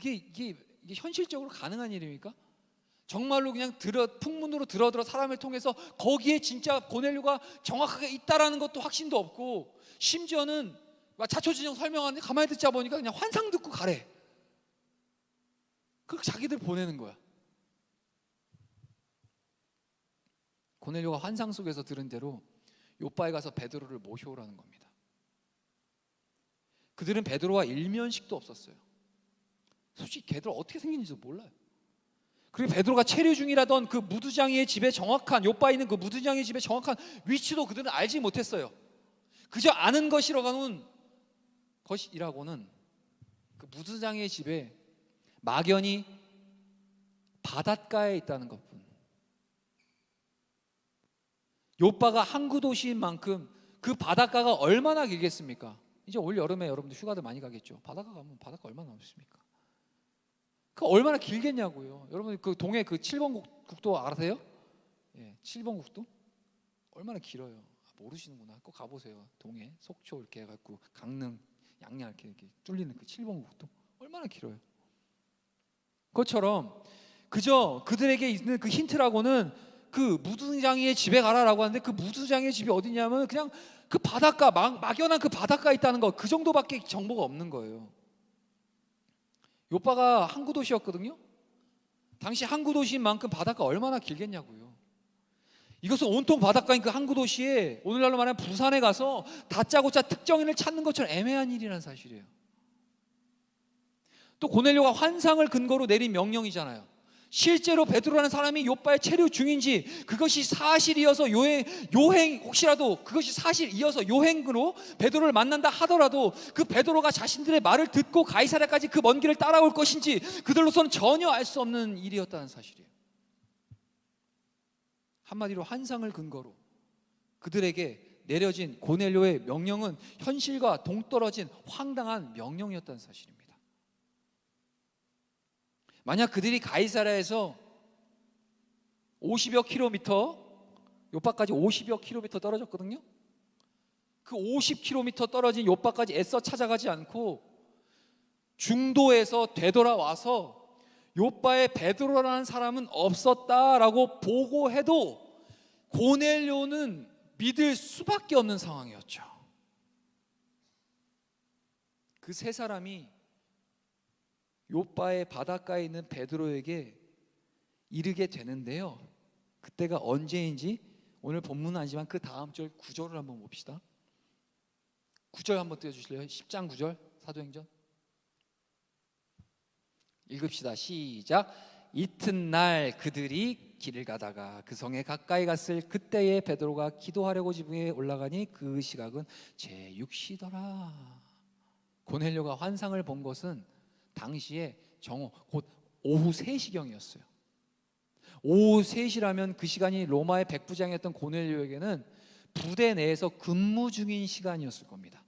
이게 현실적으로 가능한 일입니까? 정말로 그냥 풍문으로 들어 사람을 통해서 거기에 진짜 고넬료가 정확하게 있다라는 것도 확신도 없고, 심지어는 자초지정 설명하는데 가만히 듣자 보니까 그냥 환상 듣고 가래. 그렇게 자기들 보내는 거야. 고넬료가 환상 속에서 들은 대로 요바에 가서 베드로를 모셔오라는 겁니다. 그들은 베드로와 일면식도 없었어요. 솔직히 걔들 어떻게 생긴지도 몰라요. 그리고 베드로가 체류 중이라던 그 무두장이의 집에 정확한, 요바에 있는 그 무두장이의 집의 정확한 위치도 그들은 알지 못했어요. 그저 아는 것이라고는 그 무두장이의 집에 막연히 바닷가에 있다는 것뿐. 요바가 항구 도시인 만큼 그 바닷가가 얼마나 길겠습니까? 이제 올 여름에 여러분들 휴가들 많이 가겠죠. 바닷가 가면 바닷가 얼마나 넓습니까? 그 얼마나 길겠냐고요. 여러분 그 동해 그 7번 국도 아세요? 예, 7번 국도 얼마나 길어요. 모르시는구나. 꼭 가보세요. 동해, 속초 이렇게 해갖고 강릉, 양양 이렇게 뚫리는 그 7번 국도 얼마나 길어요. 그것처럼 그저 그들에게 있는 그 힌트라고는 그 무두장이의 집에 가라라고 하는데, 그 무두장이의 집이 어디냐면 그냥 그 바닷가, 막연한 그 바닷가에 있다는 거, 그 정도밖에 정보가 없는 거예요. 요바가 항구 도시였거든요. 당시 항구 도시인 만큼 바닷가 얼마나 길겠냐고요. 이것은 온통 바닷가인 그 항구 도시에 오늘날로 말하면 부산에 가서 다짜고짜 특정인을 찾는 것처럼 애매한 일이라는 사실이에요. 또 고넬료가 환상을 근거로 내린 명령이잖아요. 실제로 베드로라는 사람이 욥바의 체류 중인지, 그것이 사실이어서 요행 혹시라도 그것이 사실이어서 요행으로 베드로를 만난다 하더라도 그 베드로가 자신들의 말을 듣고 가이사랴까지 그 먼 길을 따라올 것인지 그들로서는 전혀 알 수 없는 일이었다는 사실이에요. 한마디로 환상을 근거로 그들에게 내려진 고넬료의 명령은 현실과 동떨어진 황당한 명령이었다는 사실입니다. 만약 그들이 가이사랴에서 50여 킬로미터, 요바까지 50여 킬로미터 떨어졌거든요. 그 50킬로미터 떨어진 요바까지 애써 찾아가지 않고 중도에서 되돌아와서 요바에 베드로라는 사람은 없었다라고 보고해도 고넬료는 믿을 수밖에 없는 상황이었죠. 그 세 사람이 요바의 바닷가에 있는 베드로에게 이르게 되는데요, 그때가 언제인지 오늘 본문은 아니지만 그 다음 절 9절을 한번 봅시다. 9절 한번 띄워주실래요? 10장 9절 사도행전 읽읍시다. 시작. 이튿날 그들이 길을 가다가 그 성에 가까이 갔을 그때에 베드로가 기도하려고 지붕에 올라가니 그 시각은 제6시더라. 고넬료가 환상을 본 것은 당시에 정오 곧 오후 3시경이었어요. 오후 3시라면 그 시간이 로마의 백부장이었던 고넬료에게는 부대 내에서 근무 중인 시간이었을 겁니다.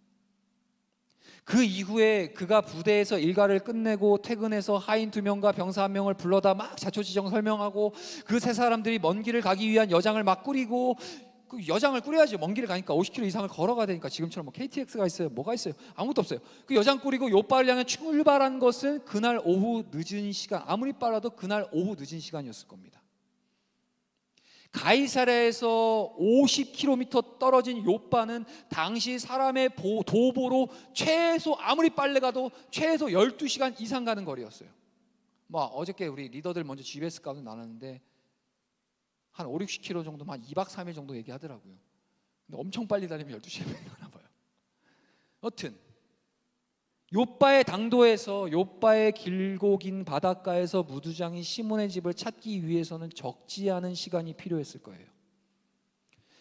그 이후에 그가 부대에서 일과를 끝내고 퇴근해서 하인 2명과 병사 1명을 불러다 막 자초지정 설명하고 그 세 사람들이 먼 길을 가기 위한 여장을 막 꾸리고, 그 여장을 꾸려야지. 먼 길을 가니까 50km 이상을 걸어가야 되니까. 지금처럼 뭐 KTX가 있어요? 뭐가 있어요? 아무것도 없어요. 그 여장 꾸리고 요바를 향해 출발한 것은 그날 오후 늦은 시간, 아무리 빨라도 그날 오후 늦은 시간이었을 겁니다. 가이사랴에서 50km 떨어진 요바는 당시 사람의 도보로 최소 아무리 빨리 가도 최소 12시간 이상 가는 거리였어요. 뭐 어저께 우리 리더들 먼저 GBS 가운데 나눴는데 한 5, 60km 정도만 2박 3일 정도 얘기하더라고요. 근데 엄청 빨리 다니면 12시간 가나 봐요. 여튼 요바의 당도에서 요바의 길고 긴 바닷가에서 무두장인 시몬의 집을 찾기 위해서는 적지 않은 시간이 필요했을 거예요.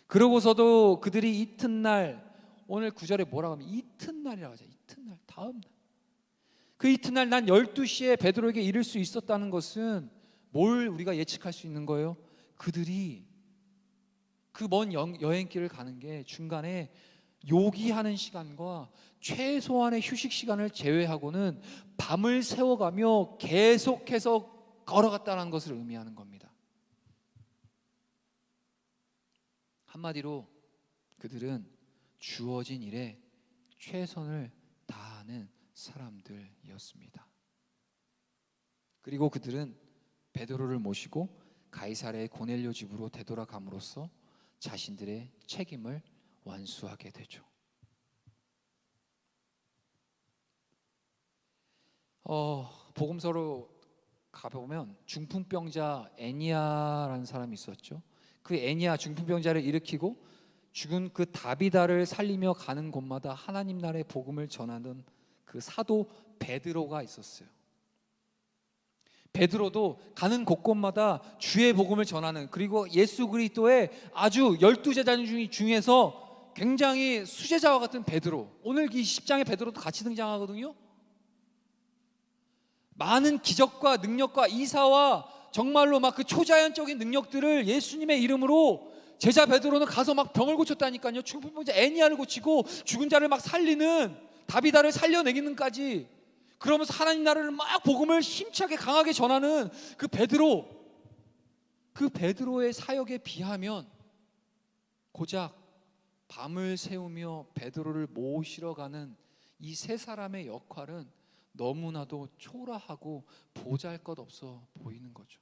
그러고서도 그들이 이튿날, 오늘 9절에 뭐라고 하면 이튿날이라고 하죠. 이튿날, 다음 날. 그 이튿날 난 12시에 베드로에게 이를 수 있었다는 것은 뭘 우리가 예측할 수 있는 거예요? 그들이 그 먼 여행길을 가는 게 중간에 요기하는 시간과 최소한의 휴식 시간을 제외하고는 밤을 새워가며 계속해서 걸어갔다는 것을 의미하는 겁니다. 한마디로 그들은 주어진 일에 최선을 다하는 사람들이었습니다. 그리고 그들은 베드로를 모시고 가이사랴의 고넬료 집으로 되돌아감으로써 자신들의 책임을 완수하게 되죠. 복음서로 가보면 중풍병자 애니아라는 사람이 있었죠. 그 애니아 중풍병자를 일으키고 죽은 그 다비다를 살리며 가는 곳마다 하나님 나라의 복음을 전하던 그 사도 베드로가 있었어요. 베드로도 가는 곳곳마다 주의 복음을 전하는, 그리고 예수 그리스도의 아주 12제자 중에서 굉장히 수제자와 같은 베드로, 오늘 이 10장의 베드로도 같이 등장하거든요. 많은 기적과 능력과 이사와 정말로 막 그 초자연적인 능력들을 예수님의 이름으로 제자 베드로는 가서 막 병을 고쳤다니까요. 중풍병자 애니아를 고치고 죽은 자를 막 살리는, 다비다를 살려내기는까지, 그러면서 하나님 나라를 막 복음을 힘차게 강하게 전하는 그 베드로, 그 베드로의 사역에 비하면 고작 밤을 새우며 베드로를 모시러 가는 이 세 사람의 역할은 너무나도 초라하고 보잘것없어 보이는 거죠.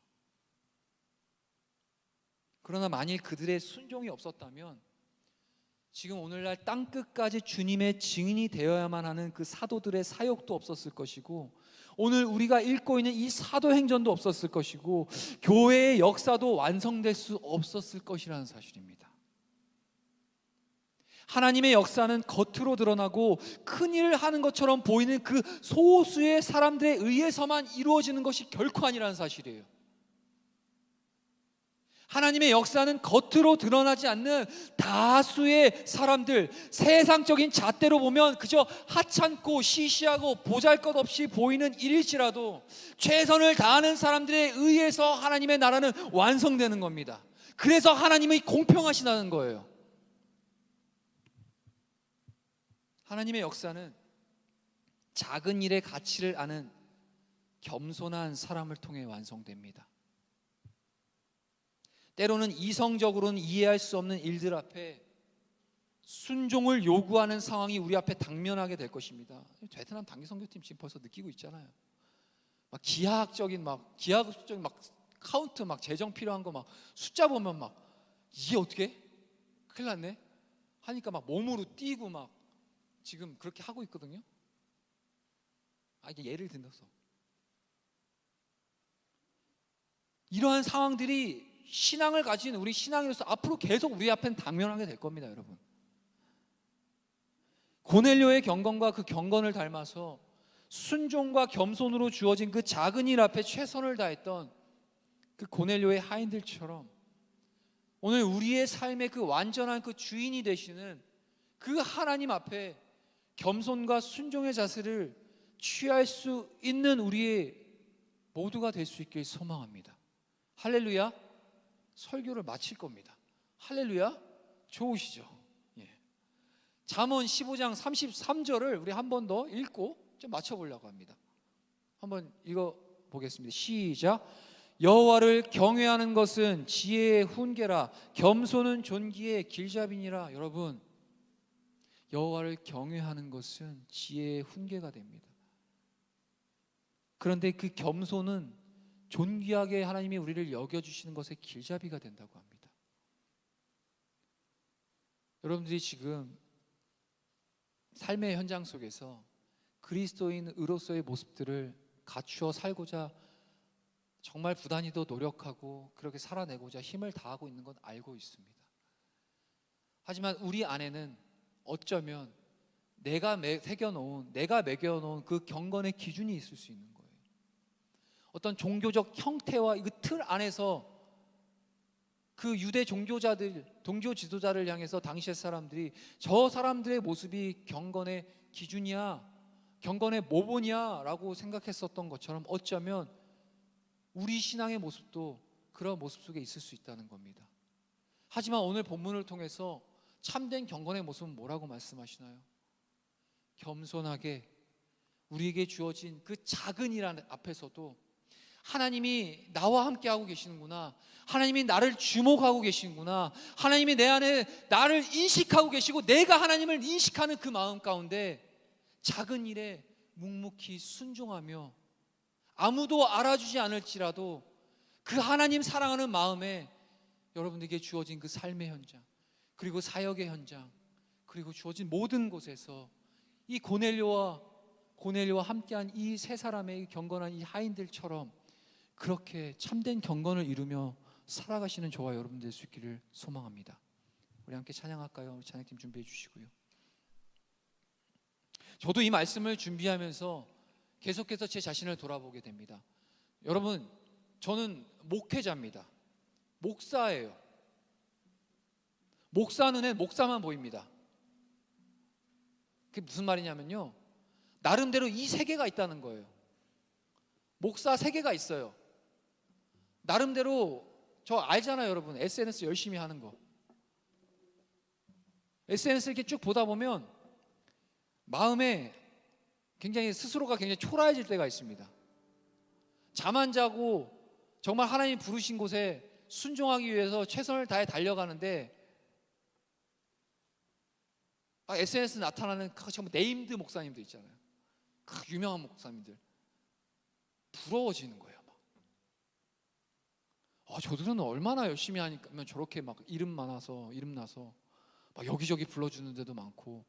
그러나 만일 그들의 순종이 없었다면 지금 오늘날 땅끝까지 주님의 증인이 되어야만 하는 그 사도들의 사역도 없었을 것이고, 오늘 우리가 읽고 있는 이 사도행전도 없었을 것이고, 교회의 역사도 완성될 수 없었을 것이라는 사실입니다. 하나님의 역사는 겉으로 드러나고 큰 일을 하는 것처럼 보이는 그 소수의 사람들에 의해서만 이루어지는 것이 결코 아니라는 사실이에요. 하나님의 역사는 겉으로 드러나지 않는 다수의 사람들, 세상적인 잣대로 보면 그저 하찮고 시시하고 보잘것없이 보이는 일일지라도 최선을 다하는 사람들에 의해서 하나님의 나라는 완성되는 겁니다. 그래서 하나님이 공평하시다는 거예요. 하나님의 역사는 작은 일의 가치를 아는 겸손한 사람을 통해 완성됩니다. 때로는 이성적으로는 이해할 수 없는 일들 앞에 순종을 요구하는 상황이 우리 앞에 당면하게 될 것입니다. 베트남 단기 선교팀 지금 벌써 느끼고 있잖아요. 막 기하학적인 카운트 재정 필요한 거 숫자 보면 이게 어떻게? 큰일 났네. 하니까 몸으로 뛰고 지금 그렇게 하고 있거든요. 이게 예를 들어서 이러한 상황들이 신앙을 가진 우리 신앙인으로서 앞으로 계속 우리 앞엔 당면하게 될 겁니다, 여러분. 고넬료의 경건과 그 경건을 닮아서 순종과 겸손으로 주어진 그 작은 일 앞에 최선을 다했던 그 고넬료의 하인들처럼 오늘 우리의 삶의 그 완전한 그 주인이 되시는 그 하나님 앞에 겸손과 순종의 자세를 취할 수 있는 우리의 모두가 될 수 있길 소망합니다. 할렐루야. 설교를 마칠 겁니다. 할렐루야. 좋으시죠? 예. 잠언 15장 33절을 우리 한 번 더 읽고 좀 맞춰보려고 합니다. 한번 읽어보겠습니다. 시작. 여호와를 경외하는 것은 지혜의 훈계라 겸손은 존귀의 길잡이니라. 여러분, 여호와를 경외하는 것은 지혜의 훈계가 됩니다. 그런데 그 겸손은 존귀하게 하나님이 우리를 여겨주시는 것의 길잡이가 된다고 합니다. 여러분들이 지금 삶의 현장 속에서 그리스도인으로서의 모습들을 갖추어 살고자 정말 부단히도 노력하고 그렇게 살아내고자 힘을 다하고 있는 건 알고 있습니다. 하지만 우리 안에는 어쩌면 내가 매겨놓은 그 경건의 기준이 있을 수 있는 거예요. 어떤 종교적 형태와 그 틀 안에서 그 유대 종교 지도자를 향해서 당시의 사람들이 저 사람들의 모습이 경건의 기준이야, 경건의 모본이야 라고 생각했었던 것처럼 어쩌면 우리 신앙의 모습도 그런 모습 속에 있을 수 있다는 겁니다. 하지만 오늘 본문을 통해서 참된 경건의 모습은 뭐라고 말씀하시나요? 겸손하게 우리에게 주어진 그 작은 일 앞에서도 하나님이 나와 함께 하고 계시는구나, 하나님이 나를 주목하고 계시는구나, 하나님이 내 안에 나를 인식하고 계시고 내가 하나님을 인식하는 그 마음 가운데 작은 일에 묵묵히 순종하며 아무도 알아주지 않을지라도 그 하나님 사랑하는 마음에 여러분들에게 주어진 그 삶의 현장, 그리고 사역의 현장, 그리고 주어진 모든 곳에서 이 고넬료와 함께한 이 세 사람의 경건한 이 하인들처럼 그렇게 참된 경건을 이루며 살아가시는 저와 여러분 될 수 있기를 소망합니다. 우리 함께 찬양할까요? 우리 찬양팀 준비해 주시고요. 저도 이 말씀을 준비하면서 계속해서 제 자신을 돌아보게 됩니다. 여러분, 저는 목회자입니다. 목사예요. 목사 눈에 목사만 보입니다. 그게 무슨 말이냐면요, 나름대로 이 세계가 있다는 거예요. 목사 세계가 있어요. 나름대로 저 알잖아요, 여러분. SNS 열심히 하는 거. SNS 이렇게 쭉 보다 보면 마음에 스스로가 굉장히 초라해질 때가 있습니다. 잠 안 자고 정말 하나님 부르신 곳에 순종하기 위해서 최선을 다해 달려가는데 SNS 나타나는 정말 네임드 목사님들 있잖아요. 유명한 목사님들 부러워지는 거예요. 저들은 얼마나 열심히 하니까 저렇게 이름 나서 여기저기 불러주는 데도 많고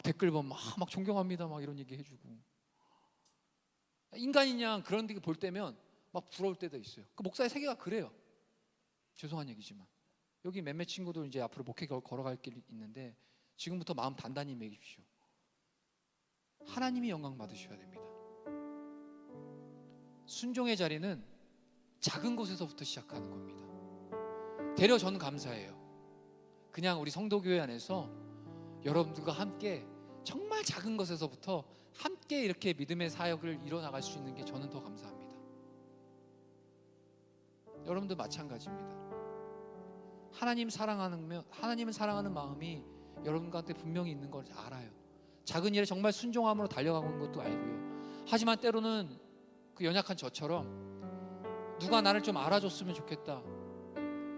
댓글 보면 막 존경합니다 이런 얘기 해주고, 인간이냐 그런 데 볼 때면 부러울 때도 있어요. 그 목사의 세계가 그래요. 죄송한 얘기지만 여기 몇몇 친구들 이제 앞으로 목회 걸어갈 길이 있는데 지금부터 마음 단단히 먹이십시오. 하나님이 영광 받으셔야 됩니다. 순종의 자리는 작은 곳에서부터 시작하는 겁니다. 되려 저는 감사해요. 그냥 우리 성도교회 안에서 여러분들과 함께 정말 작은 것에서부터 함께 이렇게 믿음의 사역을 이뤄나갈 수 있는 게 저는 더 감사합니다. 여러분도 마찬가지입니다. 하나님을 사랑하는 마음이 여러분한테 분명히 있는 걸 알아요. 작은 일에 정말 순종함으로 달려가고 있는 것도 알고요. 하지만 때로는 그 연약한 저처럼 누가 나를 좀 알아줬으면 좋겠다,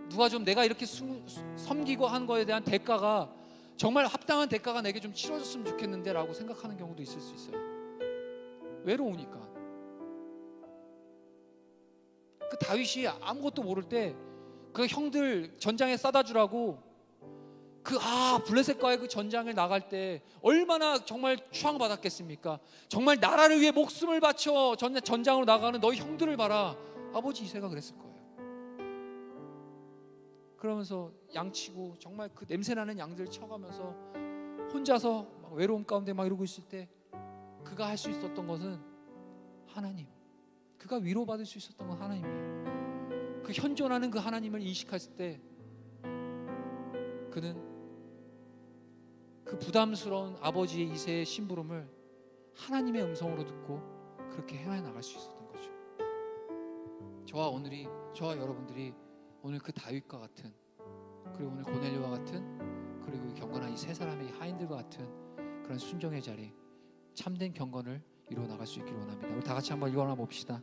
누가 좀 내가 이렇게 섬기고 한 거에 대한 대가가 정말 합당한 대가가 내게 좀 치러졌으면 좋겠는데 라고 생각하는 경우도 있을 수 있어요. 외로우니까. 그 다윗이 아무것도 모를 때 그 형들 전장에 싸다 주라고 블레셋과의 그 전장에 나갈 때 얼마나 정말 추앙받았겠습니까? 정말 나라를 위해 목숨을 바쳐 전장으로 나가는 너희 형들을 봐라. 아버지 이새가 그랬을 거예요. 그러면서 양치고 정말 그 냄새나는 양들 쳐가면서 혼자서 막 외로움 가운데 막 이러고 있을 때 그가 할 수 있었던 것은 하나님, 그가 위로받을 수 있었던 건 하나님이에요. 그 현존하는 그 하나님을 인식했을 때 그는 그 부담스러운 아버지의 이새의 심부름을 하나님의 음성으로 듣고 그렇게 행해 나갈 수 있었던 거죠. 저와 여러분들이 오늘 그 다윗과 같은, 그리고 오늘 고넬료와 같은, 그리고 경건한 이 세 사람의 하인들과 같은 그런 순종의 자리, 참된 경건을 이루어 나갈 수 있기를 원합니다. 우리 다 같이 한번 일어나 봅시다.